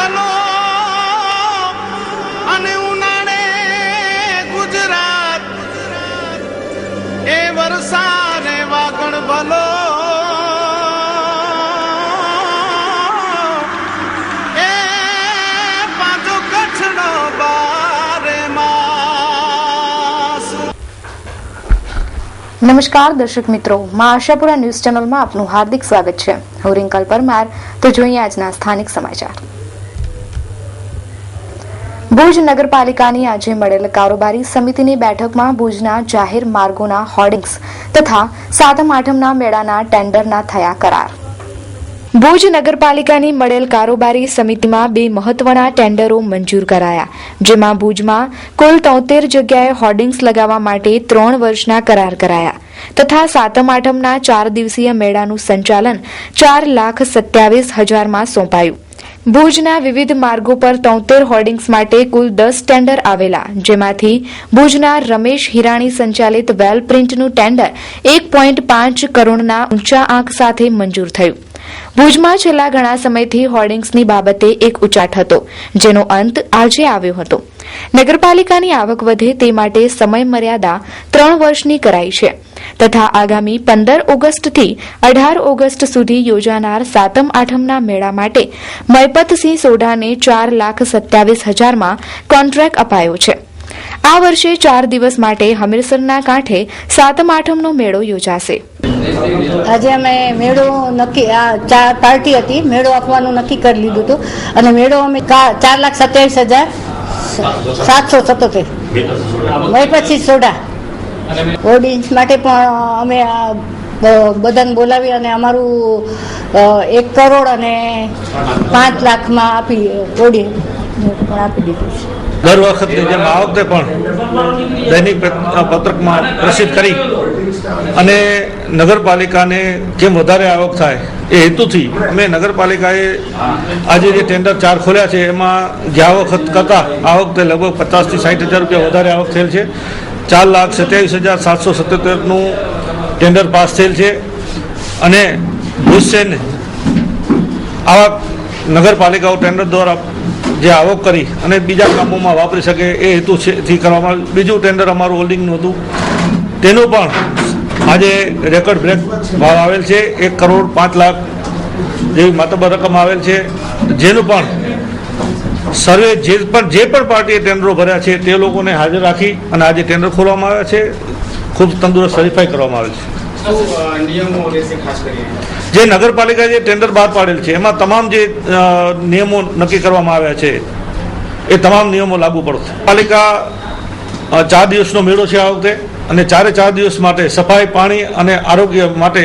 ભલો અને ઉનાળે ગુજરાત એ વરસાદ વાગણ ભલો એ પાછો કચ્છનો બારે માસ। નમસ્કાર દર્શક મિત્રો, માં આશાપુરા ન્યૂઝ ચેનલમાં આપનું હાર્દિક સ્વાગત છે। હું રિંકલ પરમાર। તો જોઈએ આજના સ્થાનિક સમાચાર। ભુજ નગરપાલિકાની આજે મળેલ કારોબારી સમિતિની બેઠકમાં ભુજના જાહેર માર્ગોના હોર્ડિંગ્સ તથા સાતમ આઠમના મેળાના ટેન્ડરના થયા કરાર। ભુજ નગરપાલિકાની મળેલ કારોબારી સમિતિમાં બે મહત્વના ટેન્ડરો મંજૂર કરાયા, જેમાં ભુજમાં કુલ 73 જગ્યાએ હોર્ડિંગ્સ લગાવવા માટે 3 વર્ષના કરાર કરાયા તથા સાતમ આઠમના 4 દિવસીય મેળાનું સંચાલન 4,27,000માં સોંપાયું। ભુજના વિવિધ માર્ગો પર 73 હોર્ડિંગ્સ માટે કુલ 10 ટેન્ડર આવેલા, જેમાંથી ભુજના રમેશ હિરાણી સંચાલિત વેલ પ્રિન્ટનું ટેન્ડર 1.5 કરોડના ઊંચા આંક સાથે મંજૂર થયું। ભુજમાં છેલ્લા ઘણા સમયથી હોર્ડિંગ્સની બાબતે એક ઉચાટ હતો, જેનો અંત આજે આવ્યો હતો। નગરપાલિકાની આવક વધે તે માટે સમય મર્યાદા 3 વર્ષની કરાઈ છે તથા આગામી 15 ઓગસ્ટથી 18 ઓગસ્ટ સુધી યોજાનાર સાતમ આઠમના મેળા માટે મયપતસિંહ સોઢાને 4,27,000માં કોન્ટ્રાક્ટ અપાયો છે। આ વર્ષે 4 દિવસ માટે હમીરસરના કાંઠે સાતમ આઠમનો મેળો યોજાશે। આજે અમે મેળો નક્કી 4 પાર્ટી હતી, મેળો આપવાનું નક્કી કરી લીધું હતું અને મેળો અમે 4,27,777 મયપતસિંહ સોઢા ઓડિયન્સ માટે પણ અમે બધાને બોલાવી અને અમારું 1 કરોડ અને 5 લાખમાં આપી ઓડિયન્સ પણ આપી દીધું છે। દર વખતની જેમ આ વખતે પણ દૈનિક પત્રકમાં પ્રસિદ્ધ કરી અને નગરપાલિકાને કેમ વધારે આવક થાય એ હેતુથી અમે નગરપાલિકાએ આજે જે ટેન્ડર 4 ખોલ્યા છે એમાં ગયા વખત કરતાં આ વખતે લગભગ 50,000 થી 60,000 રૂપિયા વધારે આવક થયેલ છે। 4,27,777નું ટેન્ડર પાસ થયેલ છે અને ભુજ શહેરને આવા નગરપાલિકાઓ ટેન્ડર દ્વારા જે આવક કરી અને બીજા કામોમાં વાપરી શકે એ હેતુથી કરવામાં આવ્યું। બીજું ટેન્ડર અમારું હોલ્ડિંગનું હતું, તેનું પણ આજે રેકોર્ડ બ્રેક ભાવ આવેલ છે, 1 કરોડ 5 લાખ જેવી માતબર રકમ આવેલ છે, જેનું પણ સર્વે જે પણ પાર્ટીએ ટેન્ડરો ભર્યા છે તે લોકોને હાજર રાખી અને આજે ટેન્ડર ખોલવામાં આવ્યા છે, ખૂબ તંદુરસ્ત વેરીફાઈ કરવામાં આવેલ છે। જે નગરપાલિકાએ જે ટેન્ડર બહાર પાડેલ છે એમાં તમામ જે નિયમો નક્કી કરવામાં આવ્યા છે એ તમામ નિયમો લાગુ પડશે। પાલિકા 4 દિવસનો મેળો છે આ વખતે અને 4 દિવસ માટે સફાઈ, પાણી અને આરોગ્ય માટે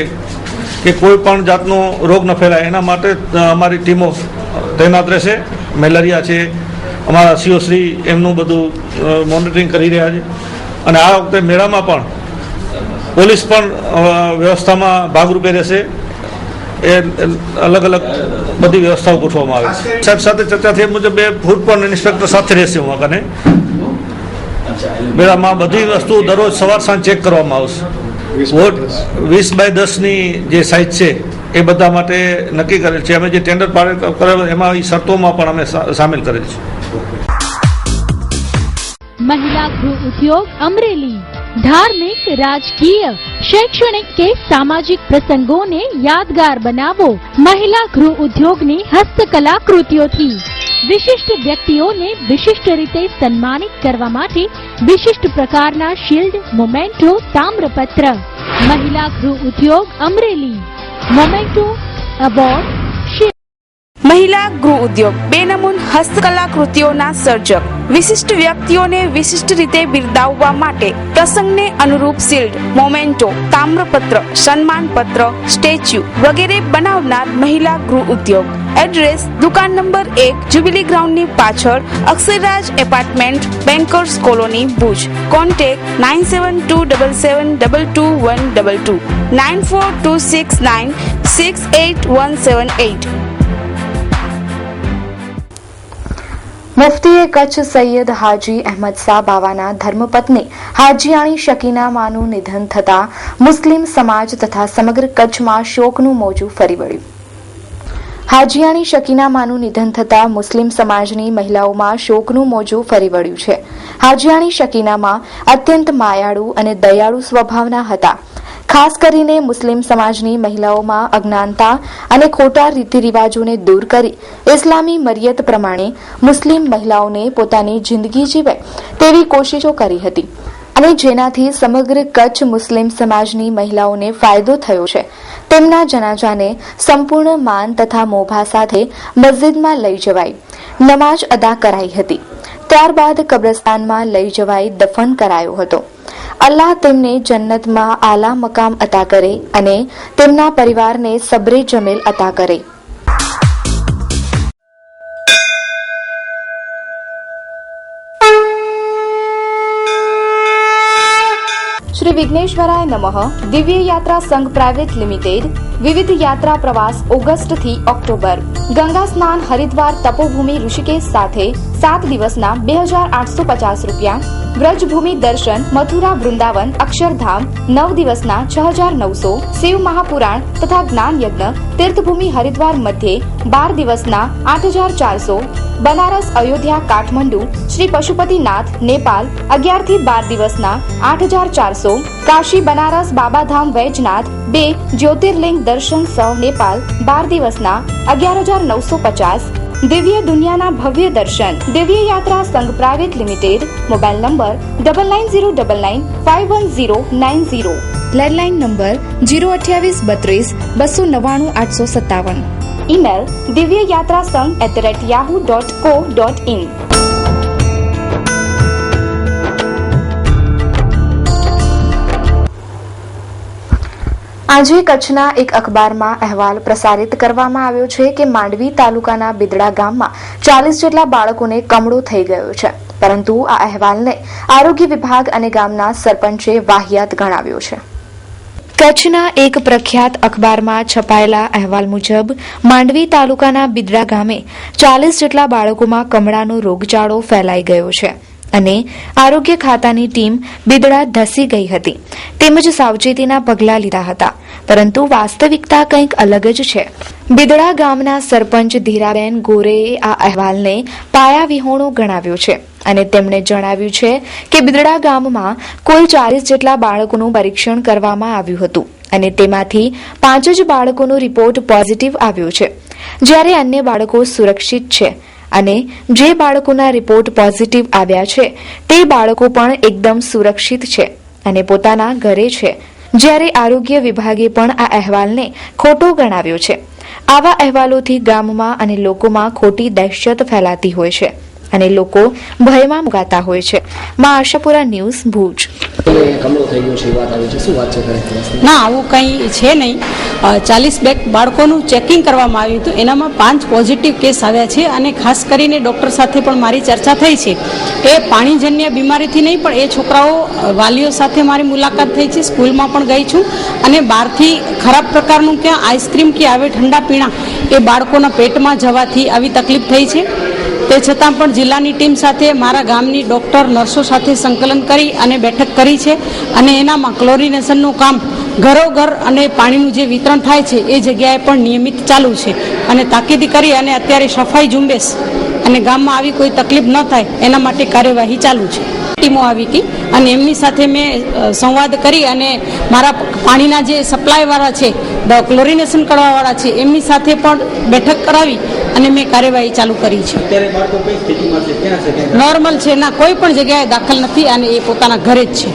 કે કોઈ પણ જાતનો રોગ ન ફેલાય એના માટે અમારી ટીમો તૈનાત રહેશે। મેલેરિયા છે, અમારા સીઓશ્રી એમનું બધું મોનિટરિંગ કરી રહ્યા છે અને આ વખતે મેળામાં પણ પોલીસ પણ વ્યવસ્થામાં ભાગરૂપે રહેશે। એ અલગ અલગ બધી વ્યવસ્થાઓ ગોઠવવામાં આવે છે। સાહેબ સાથે ચર્ચા થઈ મુજબ 2 ફૂડ પણ ઇન્સ્પેક્ટર સાથે રહેશે હું કને મેળામાં બધી વસ્તુ દરરોજ સવાર સાંજ ચેક કરવામાં આવશે। 20x10ની જે સાઇઝ છે એ બધા માટે નક્કી કરેલ છે। અમે જે ટેન્ડર કરેલ એમાં એ શરતોમાં પણ અમે સામેલ કરેલ છે। महिला गृह उद्योग अमरेली धार्मिक, राजकीय, शैक्षणिक के सामाजिक प्रसंगों ने यादगार बनावो। महिला गृह उद्योग ने हस्तकला कृतियों विशिष्ट व्यक्तियों ने विशिष्ट रीते सन्मानित करवा माटे विशिष्ट प्रकारना शील्ड, मोमेंटो, ताम्रपत्र। महिला गृह उद्योग अमरेली मोमेंटो अवॉर्ड। મહિલા ગૃહ ઉદ્યોગ બેનમૂન હસ્તકલાકૃતિઓના સર્જક વિશિષ્ટ વ્યક્તિઓને વિશિષ્ટ રીતે બિરદાવવા માટે પ્રસંગને અનુરૂપ શિલ્ડ, મોમેન્ટો, તામ્રપત્ર, સન્માનપત્ર, સ્ટેચ્યુ વગેરે બનાવનાર મહિલા ગૃહ ઉદ્યોગ। એડ્રેસ દુકાન નંબર 1 જ્યુબિલી ગ્રાઉન્ડની પાછળ, Aksharraj apartment, bankers colony, Bhuj. Contact 9727722122 9426968178। મુફ્તીએ કચ્છ સૈયદ હાજી અહેમદ શાહ બાવાના ધર્મપત્ની હાજીયાણી શકીના માનું નિધન થતા મુસ્લિમ સમાજ તથા સમગ્ર કચ્છમાં શોકનું મોજું ફરી વળ્યું। હાજીયાણી શકીનામાનું નિધન થતાં મુસ્લિમ સમાજની મહિલાઓમાં શોકનું મોજું ફરી વળ્યું છે. હાજીયાણી શકીનામા અત્યંત માયાળુ અને દયાળુ સ્વભાવના હતા. ખાસ કરીને મુસ્લિમ સમાજની મહિલાઓમાં અજ્ઞાનતા અને ખોટા રીતિરિવાજોને દૂર કરી ઇસ્લામી મરિયત પ્રમાણે મુસ્લિમ મહિલાઓને પોતાની જિંદગી જીવે તેવી કોશિશો કરી હતી અને જેનાથી સમગ્ર કચ્છ મુસ્લિમ સમાજની મહિલાઓને ફાયદો થયો છે. તેમના જનાજાને સંપૂર્ણ માન તથા મોભા સાથે મસ્જિદમાં લઈ જવાઈ નમાજ અદા કરાઈ હતી. ત્યારબાદ કબ્રસ્તાનમાં લઈ જવાઈ દફન કરાયો હતો. અલ્લાહ તેમને જન્નતમાં આલા મકામ અતા કરે અને તેમના પરિવારને સબ્રે જમીલ અતા કરે. શ્રી વિઘ્નેશ્વરાય નમઃ દિવ્ય યાત્રા સંઘ પ્રાઇવેટ લિમિટેડ વિવિધ યાત્રા પ્રવાસ ઓગસ્ટ થી ઓક્ટોબર ગંગા સ્નાન હરિદ્વાર તપોભૂમિ ઋષિકેશ સાથે 7 દિવસના 2850 રૂપિયા. વ્રજભૂમિ દર્શન મથુરા વૃંદાવન અક્ષરધામ 9 દિવસના 6900. શિવ મહાપુરાણ તથા જ્ઞાન યજ્ઞ તીર્થભૂમિ હરિદ્વાર મધ્યે 12 દિવસના 8400. બનારસ અયોધ્યા કાઠમંડુ શ્રી પશુપતિનાથ નેપાલ 11 થી 12 દિવસના 8400. કાશી બનારસ બાબાધામ વૈજનાથ 2 જ્યોતિર્લિંગ દર્શન સહ નેપાલ 12 દિવસના 11950. દિવ્ય દુનિયાના ભવ્ય દર્શન દિવ્ય યાત્રા સંઘ private limited. Mobile number 9909511090. Landline number 02832 email દિવ્ય યાત્રા સંઘ @yahoo.co.in. આજે કચ્છના એક અખબારમાં અહેવાલ પ્રસારિત કરવામાં આવ્યો છે કે માંડવી તાલુકાના બિદડા ગામમાં 40 જેટલા બાળકોને કમળો થઈ ગયો છે, પરંતુ આ અહેવાલને આરોગ્ય વિભાગ અને ગામના સરપંચે વાહિયાત ગણાવ્યો છે. કચ્છના એક પ્રખ્યાત અખબારમાં છપાયેલા અહેવાલ મુજબ માંડવી તાલુકાના બિદડા ગામે 40 જેટલા બાળકોમાં કમળાનો રોગચાળો ફેલાઈ ગયો છે અને આરોગ્ય ખાતાની ટીમ બિદડા ધસી ગઈ હતી તેમજ સાવચેતીના પગલાં લીધા હતા, પરંતુ વાસ્તવિકતા કંઈક અલગ જ છે. બિદડા ગામના સરપંચ ધીરાબેન ગોરેએ આ અહેવાલને પાયાવિહોણો ગણાવ્યો છે અને તેમણે જણાવ્યું છે કે બિદડા ગામમાં કુલ 40 જેટલા બાળકોનું પરીક્ષણ કરવામાં આવ્યું હતું અને તેમાંથી 5 જ બાળકોનો રિપોર્ટ પોઝિટિવ આવ્યો છે, જ્યારે અન્ય બાળકો સુરક્ષિત છે અને જે બાળકોના રિપોર્ટ પોઝિટિવ આવ્યા છે તે બાળકો પણ એકદમ સુરક્ષિત છે અને પોતાના ઘરે છે, જ્યારે આરોગ્ય વિભાગે પણ આ અહેવાલને ખોટો ગણાવ્યો છે. આવા અહેવાલોથી ગામમાં અને લોકોમાં ખોટી દહેશત ફેલાતી હોય છે અને લોકો ભયમાં મુકાતા હોય છે. માં આશાપુરા ન્યૂઝ ભુજ. ના, આવું કંઈ છે નહીં. 40 બાળકોનું ચેકિંગ કરવામાં આવ્યું હતું, એનામાં 5 પોઝિટિવ કેસ આવ્યા છે અને ખાસ કરીને ડૉક્ટર સાથે પણ મારી ચર્ચા થઈ છે. એ પાણીજન્ય બીમારીથી નહીં, પણ એ છોકરાઓ વાલીઓ સાથે મારી મુલાકાત થઈ છે, સ્કૂલમાં પણ ગઈ છું અને બહારથી ખરાબ પ્રકારનું ક્યાં આઈસ્ક્રીમ કે આવે ઠંડા પીણા એ બાળકોના પેટમાં જવાથી આવી તકલીફ થઈ છે. તે છતાં પણ જિલ્લાની ટીમ સાથે મારા ગામની ડૉક્ટર નર્સો સાથે સંકલન કરી અને બેઠક કરી છે અને એનામાં ક્લોરિનેશનનું કામ ઘરોઘર અને પાણીનું જે વિતરણ થાય છે એ જગ્યાએ પણ નિયમિત ચાલુ છે અને તાકીદ કરી અને અત્યારે સફાઈ ઝુંબેશ અને ગામમાં આવી કોઈ તકલીફ ન થાય એના માટે કાર્યવાહી ચાલુ છે. ટીમો આવી હતી અને એમની સાથે મેં સંવાદ કરી અને મારા પાણીના જે સપ્લાયવાળા છે, ક્લોરિનેશન કરવાવાળા છે, એમની સાથે પણ બેઠક કરાવી અને મેં કાર્યવાહી ચાલુ કરી છે. નોર્મલ છે, ના કોઈ પણ જગ્યાએ દાખલ નથી અને એ પોતાના ઘરે જ છે.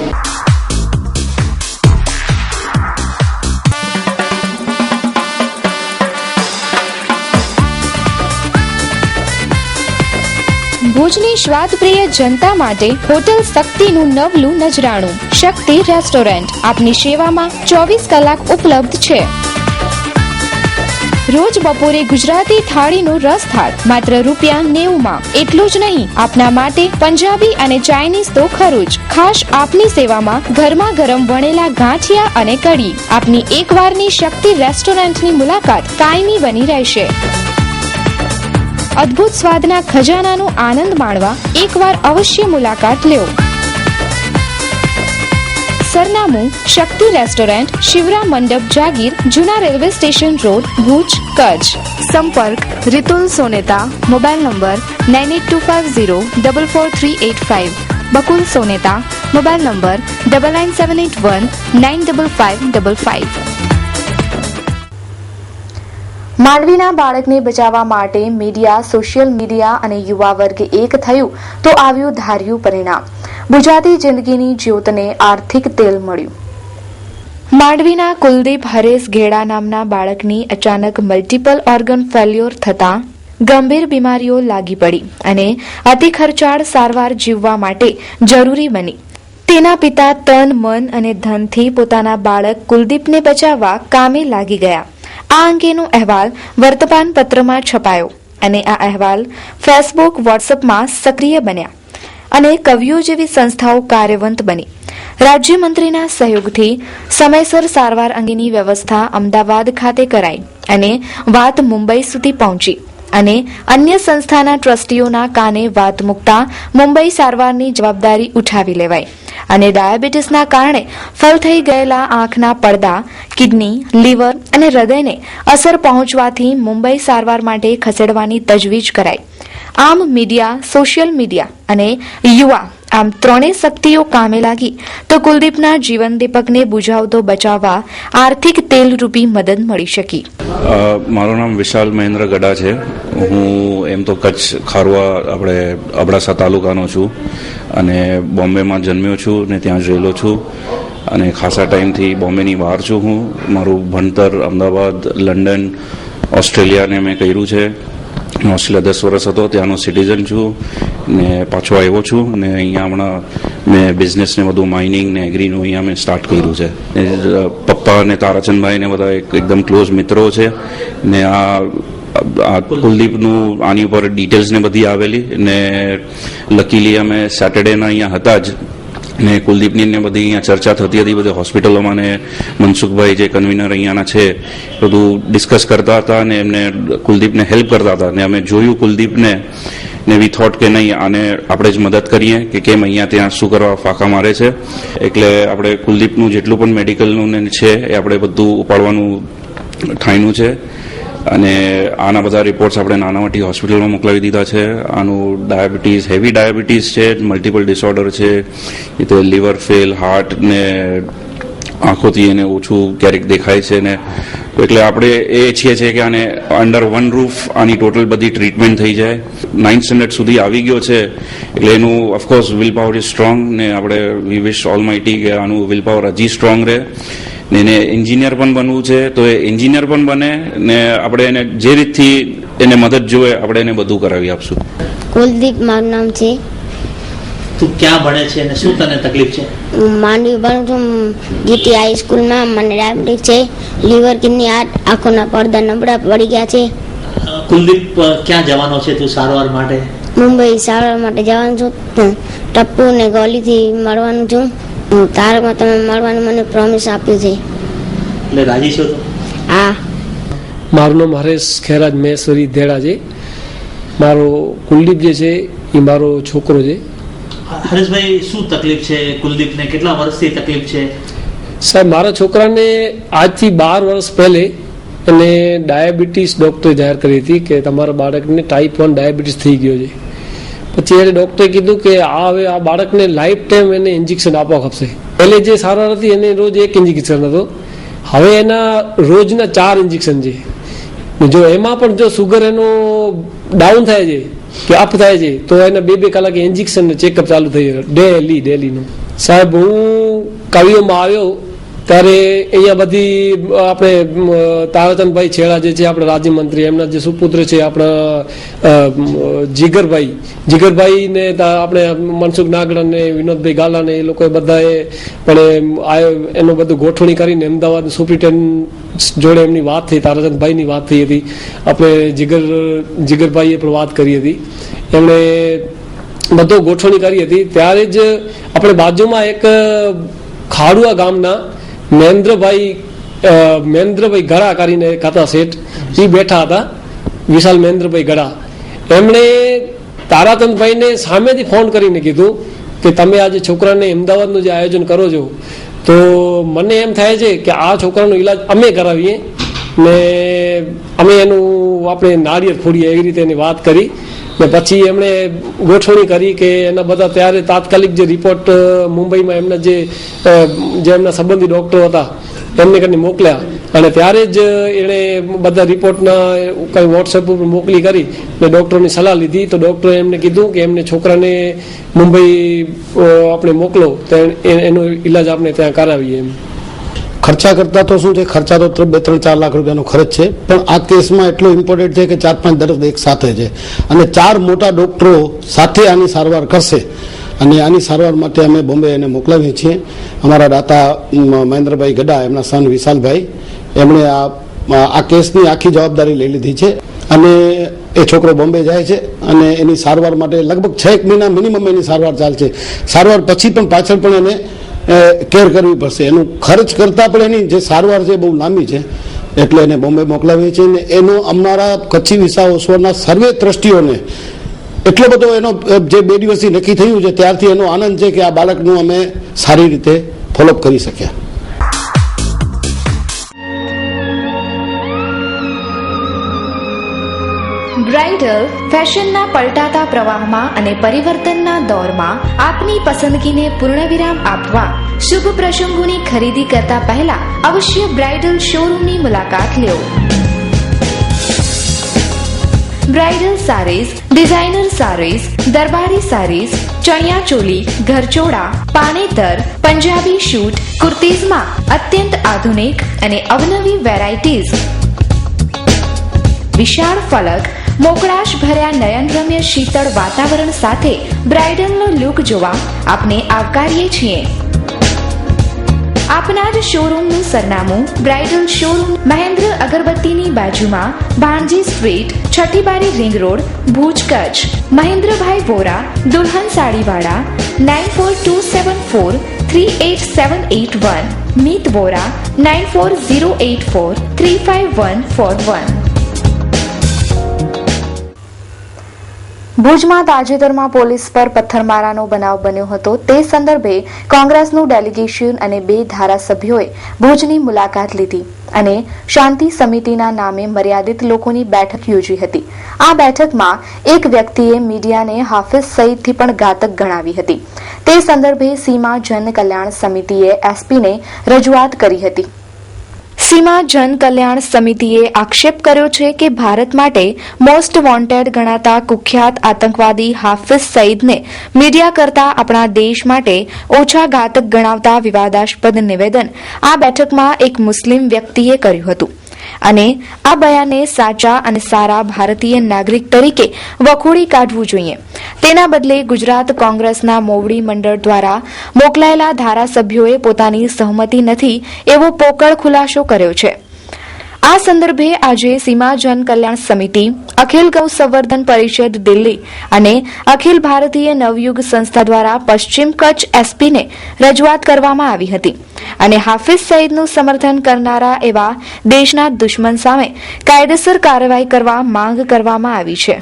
ભુજની સ્વાદપ્રિય જનતા માટે હોટલ શક્તિનું નવલું નજરાણું શક્તિ રેસ્ટોરન્ટ આપની સેવામાં 24 કલાક ઉપલબ્ધ છે. રોજ બપોરે ગુજરાતી થાળીનો રસ થાળ માત્ર ₹90. એટલું જ નહીં, આપના માટે પંજાબી અને ચાઇનીઝ તો ખરું જ. ખાસ આપની સેવામાં ગરમા ગરમ વણેલા ગાંઠિયા અને કઢી. આપની એકવારની શક્તિ રેસ્ટોરન્ટની મુલાકાત કાયમી બની રહેશે. અદ્ભુત સ્વાદના ખજાનાનો આનંદ માણવા એકવાર અવશ્ય મુલાકાત લ્યો. સરનામું શક્તિ રેસ્ટોરન્ટ, શિવરામ મંડપ, જાગીર, જૂના railway station road, Bhuj, Kutch. સંપર્ક Ritul Soneta, mobile number 9825044385. Bakul Soneta, mobile number 9978195555. માંડવીના બાળકને બચાવવા માટે મીડિયા, સોશિયલ મીડિયા અને યુવા વર્ગ એક થયું તો આવ્યું ધાર્યું પરિણામ. ગુજરાતી જિંદગીની જ્યોતને આર્થિક તેલ મળ્યું. માંડવીના કુલદીપ હરેશ ઘેડા નામના બાળકની અચાનક મલ્ટીપલ ઓર્ગન ફેલ્યોર થતાં ગંભીર બીમારીઓ લાગી પડી અને અતિ ખર્ચાળ સારવાર જીવવા માટે જરૂરી બની. તેના પિતા તન, મન અને ધનથી પોતાના બાળક કુલદીપને બચાવવા કામે લાગી ગયા. આ અંગેનો અહેવાલ વર્તમાન પત્રમાં છપાયો અને આ અહેવાલ ફેસબુક, વોટ્સઅપમાં સક્રિય બન્યા અને કવિઓ જેવી સંસ્થાઓ કાર્યવંત બની. રાજ્યમંત્રીના સહયોગથી સમયસર સારવાર અંગેની વ્યવસ્થા અમદાવાદ ખાતે કરાઈ અને વાત મુંબઈ સુધી પહોંચી અને અન્ય સંસ્થાના ટ્રસ્ટીઓના કાને વાત મૂકતા મુંબઈ સારવારની જવાબદારી ઉઠાવી લેવાઈ અને ડાયાબિટીસના કારણે ફેલ થઈ ગયેલા આંખના પડદા, કિડની, લીવર અને હૃદયને અસર પહોંચવાથી મુંબઈ સારવાર માટે ખસેડવાની તજવીજ કરાઈ. આમ મીડિયા, સોશિયલ મીડિયા અને યુવા આમ ત્રણેય શક્તિઓ કામે લાગી તો કુલદીપના જીવન દીપકને બુઝાવતો બચાવવા આર્થિક તેલરૂપી મદદ મળી શકી. મારું નામ વિશાલ મહેન્દ્ર ગડા છે. હું એમ તો કચ્છ ખારવા આપણે અબડાસા તાલુકાનો છું અને બોમ્બેમાં જન્મ્યો છું ને ત્યાં જ રહેલો છું અને ખાસા ટાઈમથી બોમ્બેની બહાર છું. હું મારું ભણતર અમદાવાદ, લંડન, ઓસ્ટ્રેલિયાને મેં કર્યું છે. ઓસ્ટ્રેલિયા 10 વર્ષ હતો, ત્યાંનો સિટીઝન છું ને પાછો આવ્યો છું ને અહીંયા હમણાં મેં બિઝનેસ ને બધું માઇનિંગ ને એગ્રીનું અહીંયા મેં સ્ટાર્ટ કર્યું છે. પપ્પા ને તારાચંદભાઈ ને બધા એકદમ ક્લોઝ મિત્રો છે ને આ કુલદીપનું આની ઉપર ડિટેલ્સ ને બધી આવેલી ને લકીલી અમે સેટરડેના અહીંયા હતા જ ને કુલદીપની ને બધી અહીંયા ચર્ચા થતી હતી. બધી હોસ્પિટલોમાં ને મનસુખભાઈ જે કન્વીનર અહીંયાના છે બધું ડિસ્કસ કરતા હતા અને એમને કુલદીપને હેલ્પ કરતા હતા ને અમે જોયું કુલદીપને ને વી થોટ કે નહીં આને આપણે જ મદદ કરીએ કે કેમ અહીંયા ત્યાં શું કરવા ફાંકા મારે છે. એટલે આપણે કુલદીપનું જેટલું પણ મેડિકલનું ને છે એ આપણે બધું ઉપાડવાનું ઠાઈનું છે અને આના બધા રિપોર્ટ્સ આપણે નાના મોટી હોસ્પિટલમાં મોકલાવી દીધા છે. આનું ડાયાબિટીસ, હેવી ડાયાબિટીસ છે, મલ્ટિપલ ડિસઓર્ડર છે, એ તો લીવર ફેલ, હાર્ટ ને આંખોથી એને ઓછું ક્યારેક દેખાય છે ને એટલે આપણે એ ઈચ્છીએ છીએ કે આને અંડર વન રૂફ આની ટોટલ બધી ટ્રીટમેન્ટ થઈ જાય. 9th સ્ટેન્ડર્ડ સુધી આવી ગયો છે એટલે એનું of course will power is strong ને આપણે વી વિશ ઓલમાઇટી કે આનું વિલ પાવર હજી સ્ટ્રોંગ રહે ને એને એન્જિનિયર પણ બનવું છે તો એ એન્જિનિયર પણ બને ને આપણે એને જે રીતથી એને મદદ જોઈએ આપણે એને બધું કરાવી આપશું. કુલદીપ મારું નામ છે. તું ક્યાં ભણે છે અને શું તને તકલીફ છે? માંડવી ભણું છું જીટી હાઈસ્કૂલમાં. મને ડાયાબિટીસ છે, લીવર, કિડની, હાર્ટ, આંખોના પડદા નબળા પડી ગયા છે. કુલદીપ ક્યાં જવાનો છે તું સારવાર માટે? મુંબઈ સારવાર માટે જવાનું છું. ટપ્પુ ને ગોલીથી મળવાનું છું. તારકમાં તમે મળવાનું મને પ્રોમિસ આપ્યું છે. એટલે રાજી છો તું? હા. મારું નામ હરેશ ખેરાજ મહેશ્વરી ધેડા છે. મારો કુલદીપ જે છે એ મારો છોકરો છે. હરેશભાઈ શું તકલીફ છે કુલદીપને? કેટલા વર્ષથી તકલીફ છે? સાહેબ મારા છોકરાને આજથી 12 વર્ષ પહેલે એને ડાયાબિટીસ ડૉક્ટરે જાહેર કરી હતી કે તમારા બાળકને ટાઈપ 1 ડાયાબિટીસ થઈ ગયો છે. પછી એને ડૉક્ટરે કીધું કે હવે આ બાળકને લાઈફ ટાઈમ એને ઇન્જેક્શન આપવા ખપશે. પહેલે જે સારવાર હતી એને રોજ 1 ઇન્જેક્શન હતો, હવે એના રોજના 4 ઇન્જેક્શન છે. જો એમાં પણ જો સુગર એનો ડાઉન થાય છે કે અપ થાય છે તો એને 2 કલાકે ઇન્જેક્શન ને ચેકઅપ ચાલુ થઈ જાય ડેલીનું. સાહેબ હું કવિઓમાં આવ્યો ત્યારે અહીંયા બધી આપણે તારાચંદભાઈ છેડા જે છે આપણા રાજ્યમંત્રી, એમના જે સુપુત્ર છે આપણા જીગરભાઈ ને આપણે મનસુખ નાગડા ને વિનોદભાઈ ગાલા ને એ લોકોએ બધાએ પણ એનું બધું ગોઠવણી કરીને અમદાવાદ સુપ્રિન્ટેન્ડન્ટ જોડે એમની વાત થઈ, તારાચંદભાઈની વાત થઈ હતી. આપણે જીગરભાઈએ પણ વાત કરી હતી, એમણે બધો ગોઠવણી કરી હતી. ત્યારે જ આપણે બાજુમાં એક ખાડુઆ ગામના મહેન્દ્રભાઈ ગળા કરીને ખાતા શેઠ એ બેઠા હતા, વિશાલ મહેન્દ્રભાઈ ગળા. એમણે તારાચંદભાઈને સામેથી ફોન કરીને કીધું કે તમે આજે છોકરાને અમદાવાદનું જે આયોજન કરો છો તો મને એમ થાય છે કે આ છોકરાનો ઈલાજ અમે કરાવીએ ને અમે એનું આપણે નાળિયેર ફોડીએ એવી રીતે એની વાત કરી ને પછી એમણે ગોઠવણી કરી કે એના બધા ત્યારે તાત્કાલિક જે રિપોર્ટ મુંબઈમાં એમના જે એમના સંબંધી ડૉક્ટરો હતા એમને કરીને મોકલ્યા અને ત્યારે જ એણે બધા રિપોર્ટના કંઈ વોટ્સએપ ઉપર મોકલી કરી ને ડૉક્ટરોની સલાહ લીધી. તો ડૉક્ટરે એમને કીધું કે એમને છોકરાને મુંબઈ આપણે મોકલો તો એનો ઈલાજ આપણે ત્યાં કરાવીએ. એમ ખર્ચા કરતા તો શું છે, ખર્ચા તો 2-3-4 લાખ રૂપિયાનો ખર્ચ છે, પણ આ કેસમાં એટલો ઇમ્પોર્ટન્ટ છે કે 4-5 દર્દ એક સાથે છે અને 4 મોટા ડોક્ટરો સાથે આની સારવાર કરશે અને આની સારવાર માટે અમે બોમ્બે એને મોકલાવીએ છીએ. અમારા દાતા મહેન્દ્રભાઈ ગડા, એમના સન વિશાલભાઈ, એમણે આ કેસની આખી જવાબદારી લઈ લીધી છે અને એ છોકરો બોમ્બે જાય છે અને એની સારવાર માટે લગભગ 6 મહિના મિનિમમ એની સારવાર ચાલશે. સારવાર પછી પણ પાછળ પણ એને કેર કરવી પડશે. એનું ખર્ચ કરતાં પણ એની જે સારવાર છે બહુ લાંબી છે, એટલે એને બોમ્બે મોકલાવીએ છીએ. અને એનો અમારા કચ્છી વિસા ઓસવારના સર્વે ટ્રસ્ટીઓને એટલો બધો એનો જે 2 દિવસથી નક્કી થયું છે ત્યારથી એનો આનંદ છે કે આ બાળકનું અમે સારી રીતે ફોલોઅપ કરી શક્યા. બ્રાઇડલ ફેશનના પલટાતા પ્રવાહમાં અને પરિવર્તનના દોરમાં આપની પસંદગીને પૂર્ણવિરામ આપવા શુભ પ્રસંગોની ખરીદી કરતા પહેલા અવશ્ય બ્રાઇડલ શોરૂમની મુલાકાત લો. બ્રાઇડલ સારીઝ, ડિઝાઇનર સારીઝ, દરબારી સારીઝ, ચણિયા ચોલી, ઘરચોળા, પાનેતર, પંજાબી શૂટ, કુર્તીઝમાં અત્યંત આધુનિક અને અવનવી વેરાયટીઝ, વિશાળ ફલક, મોકળાશ ભર્યા નયનરમ્ય શીતળ વાતાવરણ સાથે બ્રાઇડલનો લુક જોવા આપને આવકારીએ છીએ. આપના જ શોરૂમનું સરનામું બ્રાઇડલ શોરૂમ, મહેન્દ્ર અગરબત્તીની બાજુમાં, ભાણજી સ્ટ્રીટ, છઠ્ઠી બારી, રિંગ રોડ, ભુજ, કચ્છ. મહેન્દ્રભાઈ વોરા, દુલ્હન સાડીવાળા, 9427438781. મીત વોરા, 9408435141. ભુજમાં તાજેતરમાં પોલીસ પર પથ્થરમારાનો બનાવ બન્યો હતો. તે સંદર્ભે કોંગ્રેસનું ડેલિગેશન અને 2 ધારાસભ્યોએ ભુજની મુલાકાત લીધી અને શાંતિ સમિતિના નામે મર્યાદિત લોકોની બેઠક યોજી હતી. આ બેઠકમાં એક વ્યક્તિએ મીડિયાને હાફિઝ સઈદથી પણ ઘાતક ગણાવી હતી. તે સંદર્ભે સીમા જન કલ્યાણ સમિતિએ એસપીને રજૂઆત કરી હતી. સીમા જન કલ્યાણ સમિતિએ આક્ષેપ કર્યો છે કે ભારત માટે મોસ્ટ વોન્ટેડ ગણાતા કુખ્યાત આતંકવાદી હાફિઝ સઈદને મીડિયા કરતા આપણા દેશ માટે ઓછા ઘાતક ગણાવતા વિવાદાસ્પદ નિવેદન આ બેઠકમાં એક મુસ્લિમ વ્યક્તિએ કર્યું હતું અને આ બયાનને સાચા અને સારા ભારતીય નાગરિક તરીકે વખોડી કાઢવું જોઈએ. તેના બદલે ગુજરાત કોંગ્રેસના મોવડી મંડળ દ્વારા મોકલાયેલા ધારાસભ્યોએ પોતાની સહમતિ નથી એવો પોકળ ખુલાસો કર્યો છે. આ સંદર્ભે આજે સીમા જન કલ્યાણ સમિતિ, અખિલ ગૌ સંવર્ધન પરિષદ દિલ્હી અને અખિલ ભારતીય નવયુગ સંસ્થા દ્વારા પશ્ચિમ કચ્છ એસપીને રજૂઆત કરવામાં આવી હતી અને હાફિઝ સઈદનું સમર્થન કરનારા એવા દેશના દુશ્મન સામે કાયદેસર કાર્યવાહી કરવા માંગ કરવામાં આવી છે.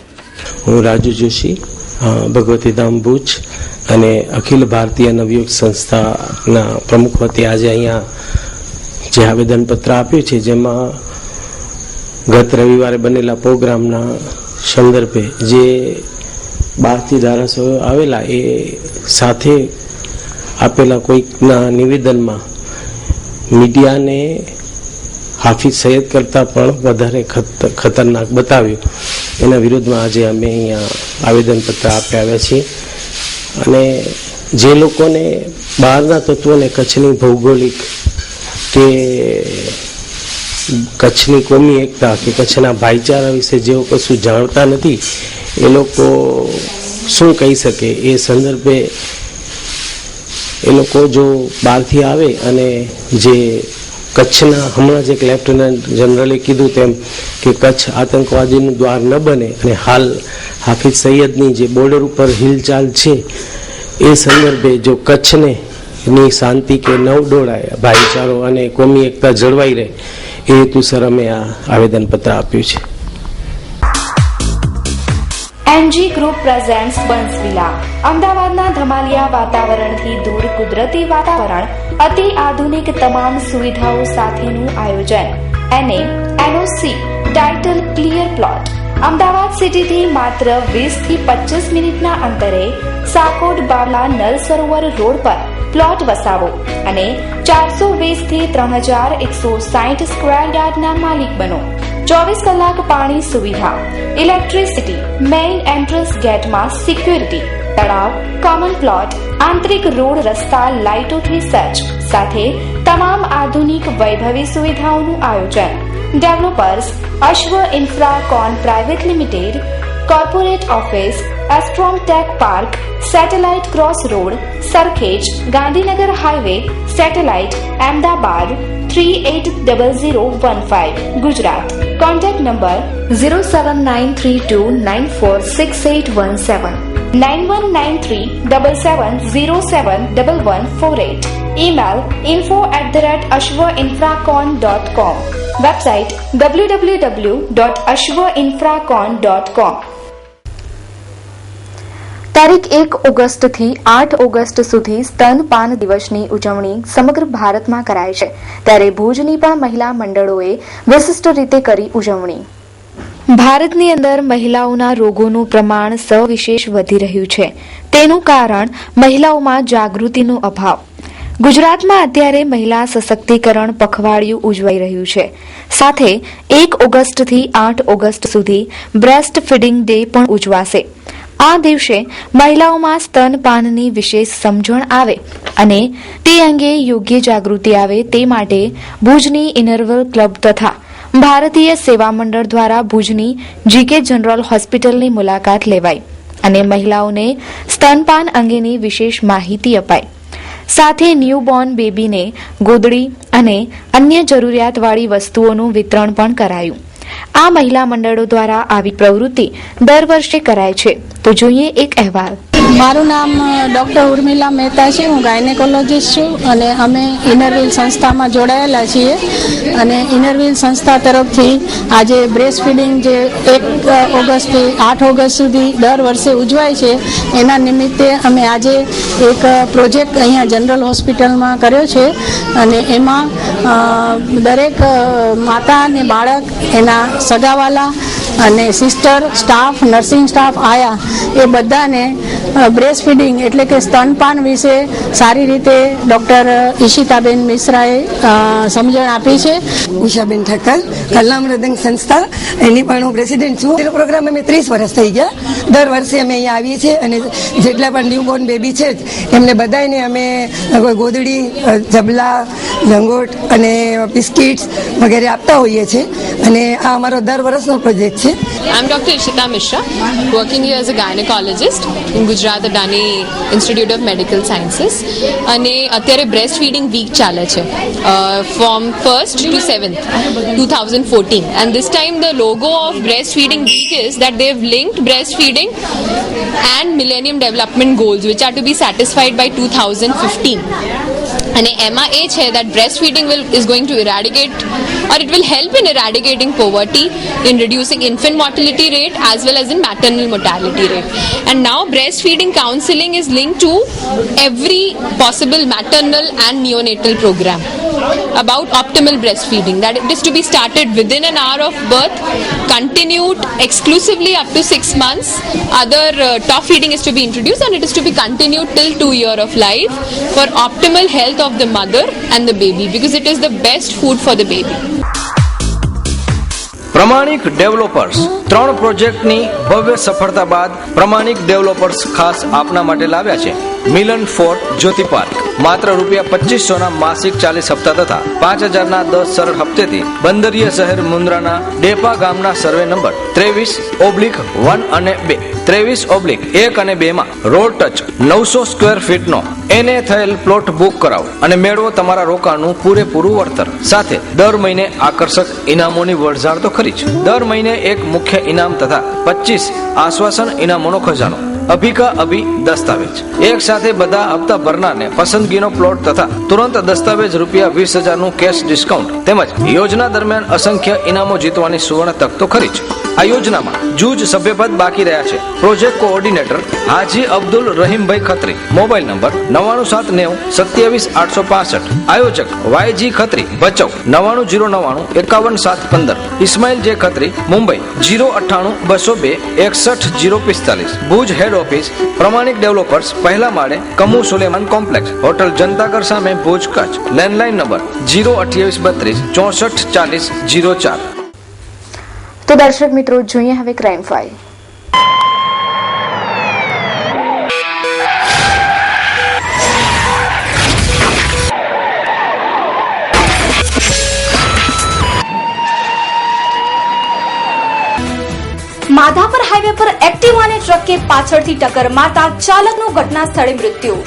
હું રાજુ જોશી, ભગવતીધામ ભુજ અને અખિલ ભારતીય નવયુગ સંસ્થાના પ્રમુખ વતી આજે અહીંયા જે આવેદનપત્ર આપ્યું છે, જેમાં ગત રવિવારે બનેલા પ્રોગ્રામના સંદર્ભે જે 12 ધારાસભ્યો આવેલા એ સાથે આપેલા કોઈકના નિવેદનમાં મીડિયાને હાફિઝ સઈદ કરતાં પણ વધારે ખતરનાક બતાવ્યું. એના વિરોધમાં આજે અમે અહીંયા આવેદનપત્ર આપી આવ્યા છીએ અને જે લોકોને બહારના તત્વોને કચ્છની ભૌગોલિક કે કચ્છની કોમી એકતા કે કચ્છના ભાઈચારા વિશે જેઓ કશું જાણતા નથી એ લોકો શું કહી શકે. એ સંદર્ભે એ લોકો જો બહારથી આવે અને જે કચ્છના હમણાં જ એક લેફ્ટનન્ટ જનરલે કીધું તેમ કે કચ્છ આતંકવાદીનું દ્વાર ન બને અને હાલ હાફિઝ સઈદની જે બોર્ડર ઉપર હિલચાલ છે એ સંદર્ભે જો કચ્છને ની શાંતિ કે નવ ડોળાય, ભાઈચારો અને કોમી એકતા જળવાઈ રહે એ હેતુસર અમે આ આવેદનપત્ર આપ્યું છે. NG group presents Bansvilla. અમદાવાદના ધમાલિયા વાતાવરણથી દૂર કુદરતી વાતાવરણ, અતિ આધુનિક તમામ સુવિધાઓ સાથેનું આયોજન. NA, NOC, title clear plot. Ahmedabad સિટીથી માત્ર 20 થી 25 મિનિટના અંતરે સાકોટ બાવલા નલ સરોવર રોડ પર પ્લોટ વસાવો અને 420 થી 3160 સ્ક્વેર યાર્ડના માલિક બનો. 24 કલાક પાણી સુવિધા, ઇલેક્ટ્રિસિટી, મેઇન એન્ટ્રન્સ ગેટમાં સિક્યુરિટી, તળાવ, કોમન પ્લોટ, આંતરિક રોડ રસ્તા લાઇટોથી સજ્જ સાથે તમામ આધુનિક વૈભવી સુવિધાઓનું આયોજન. Developers Ashwa Infracon private limited, corporate office, Astrom tech park, Satellite cross road, Sarkhej, Gandhinagar highway, Satellite, Ahmedabad 380015, Gujarat. Contact number 07932946817, 919377071148. email info@ashwainfracon.com. Website www.ashwainfracon.com. તારીખ 1 ઓગસ્ટથી 8 ઓગસ્ટ સુધી સ્તનપાન દિવસની ઉજવણી સમગ્ર ભારતમાં કરાય છે, ત્યારે ભુજની પણ મહિલા મંડળોએ વિશિષ્ટ રીતે કરી ઉજવણી. ભારતની અંદર મહિલાઓના રોગોનું પ્રમાણ સવિશેષ વધી રહ્યું છે. તેનું કારણ મહિલાઓમાં જાગૃતિનો અભાવ. ગુજરાતમાં અત્યારે મહિલા સશક્તિકરણ પખવાડિયું ઉજવાઈ રહ્યું છે. સાથે 1 ઓગસ્ટથી 8 ઓગસ્ટ સુધી બ્રેસ્ટ ફીડિંગ ડે પણ ઉજવાશે. આ દિવસે મહિલાઓમાં સ્તનપાનની વિશેષ સમજણ આવે અને તે અંગે યોગ્ય જાગૃતિ આવે તે માટે ભુજની ઇનરવેલ ક્લબ તથા ભારતીય સેવા મંડળ દ્વારા ભુજની જીકે જનરલ હોસ્પિટલની મુલાકાત લેવાઈ અને મહિલાઓને સ્તનપાન અંગેની વિશેષ માહિતી અપાઈ. સાથે ન્યૂબોર્ન બેબીને ગોદડી અને અન્ય જરૂરિયાતવાળી વસ્તુઓનું વિતરણ પણ કરાયું. આ મહિલા મંડળો દ્વારા આવી પ્રવૃત્તિ દર વર્ષે કરાય છે. તો જોઈએ એક અહેવાલ. મારું નામ ડૉક્ટર ઉર્મિલા મહેતા છે. હું ગાયનેકોલોજીસ્ટ છું અને અમે ઇનરવ્હીલ સંસ્થામાં જોડાયેલા છીએ. અને ઇનરવ્હીલ સંસ્થા તરફથી આજે બ્રેસ્ટ ફીડિંગ જે 1 ઓગસ્ટથી 8 ઓગસ્ટ સુધી દર વર્ષે ઉજવાય છે, એના નિમિત્તે અમે આજે એક પ્રોજેક્ટ અહીંયા જનરલ હોસ્પિટલમાં કર્યો છે. અને એમાં દરેક માતા અને બાળક, એના સગાવાલા અને સિસ્ટર, સ્ટાફ, નર્સિંગ સ્ટાફ આયા, એ બધાને બ્રેસ્ટ ફીડિંગ એટલે કે સ્તનપાન વિશે સારી રીતે ડૉક્ટર ઈશિતાબેન મિશ્રાએ સમજણ આપી છે. ઉષાબેન ઠક્કર, કલ્લા મૃદંગ સંસ્થા, એની પણ હું પ્રેસિડેન્ટ છું. એનો પ્રોગ્રામ અમે 30 વર્ષ થઈ ગયા. દર વર્ષે અમે અહીંયા આવીએ છીએ અને જેટલા પણ ન્યૂબોર્ન બેબી છે એમને બધાને અમે ગોદડી, જબલા, લંગોટ અને બિસ્કિટ્સ વગેરે આપતા હોઈએ છીએ. અને આ અમારો દર વર્ષનો પ્રોજેક્ટ છે. I'm Dr. Ishita Mishra, working here as a gynecologist in Gujarat Adani Institute of Medical Sciences. અને અત્યારે બ્રેસ્ટ ફીડિંગ વીક ચાલે છે from 1st to 7th 2014, and this time the logo of breastfeeding week is that they've linked breastfeeding and Millennium Development Goals, which are to be satisfied by 2015. અને એમાં એ છે that breastfeeding is going to eradicate, or it will help in eradicating poverty, in reducing infant mortality rate as well as in maternal mortality rate. And now breastfeeding counseling is linked to every possible maternal and neonatal program about optimal breastfeeding, that it is to be started within an hour of birth, continued exclusively up to 6 months. Other top feeding is to be introduced and it is to be continued till 2 years of life for optimal health of the mother and the baby, because it is the best food for the baby. પ્રમાણિક developers 3 પ્રોજેક્ટની ભવ્ય સફળતા બાદ પ્રમાણિક developers ખાસ આપના માટે લાવ્યા છે મિલન ફોર્ટ જ્યોતિ પાર્ક. માત્ર ₹2500 માસિક 40 હપ્તા તથા 5000 10 સરળ હપ્તેથી બંદરીય શહેર મુન્દ્રાના ડેપા ગામના સર્વે નંબર 23/1 અને 2, 23/1 અને 2 માં રોડ ટચ 900 સ્ક્વેર ફીટનો એને થયેલ પ્લોટ બુક કરાવો અને મેળવો તમારા રોકાણનું પૂરેપૂરું વળતર. સાથે દર મહિને આકર્ષક ઇનામોની વરઝાળ તો ખરી જ. દર મહિને એક મુખ્ય ઇનામ તથા 25 આશ્વાસન ઇનામોનો ખજાનો. અભિકા અભિ દસ્તાવેજ. એક સાથે બધા હપ્તા ભરનારને પસંદગીનો પ્લોટ તથા તુરંત દસ્તાવેજ ₹20,000 નું કેશ ડિસ્કાઉન્ટ તેમજ યોજના દરમિયાન અસંખ્ય ઇનામો જીતવાની સુવર્ણ તક તો ખરી જ. આ યોજનામાં જૂજ સભ્યપદ બાકી રહ્યા છે. Project coordinator Haji Abdul Rahimbhai Khatri. Mobile number 9979272865. આયોજક YG Khatri Bhachau 9909915715. Ismail J Khatri Mumbai 098-202-61045. Bhuj head office Pramanik developers, પહેલા માળે, કમુ સુલેમાન કોમ્પ્લેક્સ, હોટલ જનતાગર સામે, ભુજ કચ્છ. Landline number 02832 644004. તો દર્શક મિત્રો, જોઈએ હવે ક્રાઇમ ફાઇલ. માધાપર હાઈવે પર એક્ટિવા અને ટ્રકે પાછળથી ટક્કર મારતા ચાલકનું ઘટના સ્થળે મૃત્યુ.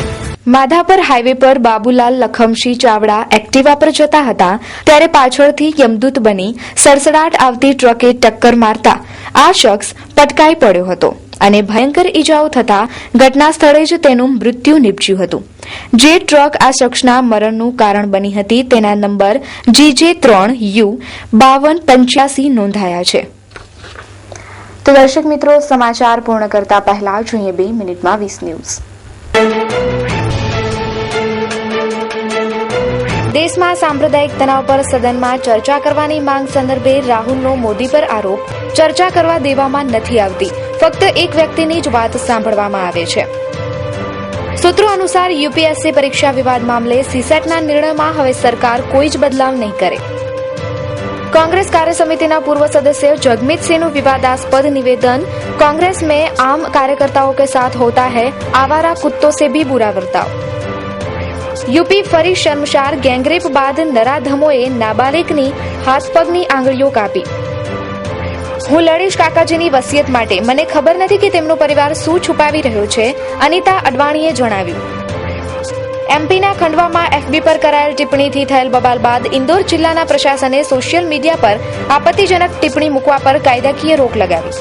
માધાપર હાઈવે પર બાબુલાલ લખમસિંહ ચાવડા એક્ટિવા પર જતા હતા ત્યારે પાછળથી યમદૂત બની સડસડાટ આવતી ટ્રકે ટક્કર મારતા આ શખ્સ પટકાઈ પડ્યો હતો અને ભયંકર ઈજાઓ થતા ઘટના સ્થળે જ તેનું મૃત્યુ નીપજ્યું હતું. જે ટ્રક આ શખ્સના મરણનું કારણ બની હતી તેના નંબર GJ3U5285 નોંધાયા છે. તો દર્શક મિત્રો, સમાચાર પૂર્ણ કરતા પહેલા જોઈએ 2 મિનિટમાં 20 ન્યૂઝ. દેશમાં સાંપ્રદાયિક તણાવ પર સદનમાં ચર્ચા કરવાની માંગ સંદર્ભે રાહુલનો મોદી પર આરોપ. ચર્ચા કરવા દેવામાં નથી આવતી, ફક્ત એક વ્યક્તિની જ વાત સાંભળવામાં આવે છે. સૂત્રો અનુસાર યુપીએસસી પરીક્ષા વિવાદ મામલે સીસેટના નિર્ણયમાં હવે સરકાર કોઈ જ બદલાવ નહીં કરે. कांग्रेस कार्य समिति पूर्व सदस्य जगमीत सिंह विवादास्पद निवेदन. कांग्रेस में आम कार्यकर्ताओं के साथ होता है आवारा कुत्तों से भी बुरा बर्ताव. यूपी फरी शर्मसार गैंगरेप बाद नराधमोए नाबालिगनी हाथ पगनी आंगळीओ कापी. હું લડીશ કાકાજીની વસિયત માટે, મને ખબર નથી કે તેમનો પરિવાર શું છુપાવી રહ્યો છે, અનિતા અડવાણીએ જણાવ્યું. એમપીના ખંડવામાં એફબી પર કરાયેલ ટિપ્પણીથી થયેલ બબાલ બાદ ઇન્દોર જિલ્લાના પ્રશાસને સોશિયલ મીડિયા પર આપત્તિજનક ટિપ્પણી મૂકવા પર કાયદાકીય રોક લગાવી.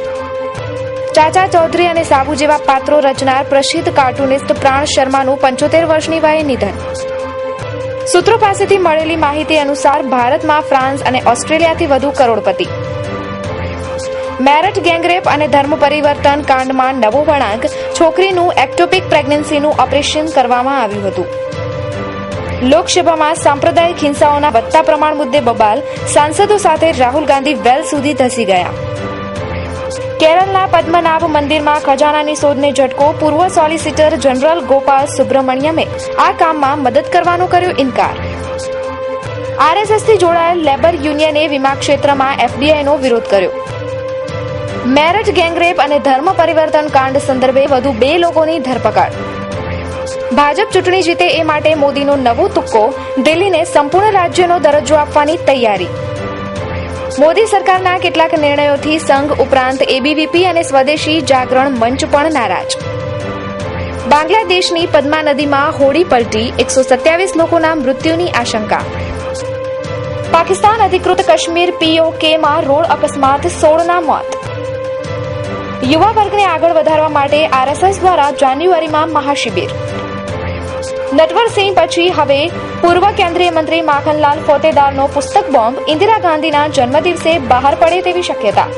ચાચા ચૌધરી અને સાબુ જેવા પાત્રો રચનાર પ્રસિદ્ધ કાર્ટુનિસ્ટ પ્રાણ શર્માનું 75 વર્ષની વયે નિધન. સૂત્રો પાસેથી મળેલી માહિતી અનુસાર ભારતમાં ફ્રાન્સ અને ઓસ્ટ્રેલિયાથી વધુ કરોડપતિ. મેરઠ ગેંગરેપ અને ધર્મ પરિવર્તન કાંડમાં નવો વળાંક. છોકરીનું એક્ટોપિક પ્રેગ્નન્સીનું ઓપરેશન કરવામાં આવ્યું હતું. લોકસભામાં સાંપ્રદાયિક હિંસાઓના વધતા પ્રમાણ મુદ્દે બબાલ. સાંસદો સાથે રાહુલ ગાંધી વેલ સુધી ધસી ગયા. કેરળના પદ્મનાભ મંદિરમાં ખજાનાની શોધને ઝટકો. પૂર્વ સોલિસિટર જનરલ ગોપાલ સુબ્રમણ્યમે આ કામમાં મદદ કરવાનો કર્યો ઇનકાર. આરએસએસથી જોડાયેલ લેબર યુનિયને વીમા ક્ષેત્રમાં એફડીઆઈનો વિરોધ કર્યો. મેરઠ ગેંગરેપ અને ધર્મ પરિવર્તન કાંડ સંદર્ભે વધુ 2 લોકોની ધરપકડ. ભાજપ ચૂંટણી જીતે એ માટે મોદીનો નવો તુક્કો. દિલ્હીને સંપૂર્ણ રાજ્યનો દરજ્જો આપવાની તૈયારી. મોદી સરકારના કેટલાક નિર્ણયોથી સંઘ ઉપરાંત એબીવીપી અને સ્વદેશી જાગરણ મંચ પણ નારાજ. બાંગ્લાદેશની પદ્મા નદીમાં હોડી પલટી. 127 લોકોના મૃત્યુની આશંકા. પાકિસ્તાન અધિકૃત કાશ્મીર પીઓકેમાં રોડ અકસ્માત, 16ના મોત. યુવા વર્ગને આગળ વધારવા માટે આરએસએસ દ્વારા જાન્યુઆરીમાં મહાશિબિર. નટવરસિંહ પછી હવે પૂર્વ કેન્દ્રીય મંત્રી માખનલાલ ફોતેદારનો પુસ્તક બોમ્બ ઇન્દિરા ગાંધીના જન્મદિવસે બહાર પડે તેવી શક્યતા.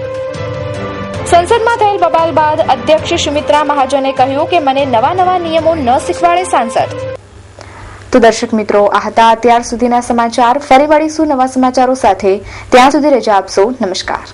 સંસદમાં થયેલ બબાલ બાદ અધ્યક્ષ સુમિત્રા મહાજને કહ્યું કે મને નવા નિયમો ન શીખવાડે સાંસદ. તો દર્શક મિત્રો, આ હતા અત્યાર સુધીના સમાચાર. ફરી મળીશું નવા સમાચારો સાથે. ત્યાં સુધી રજા આપશો. નમસ્કાર.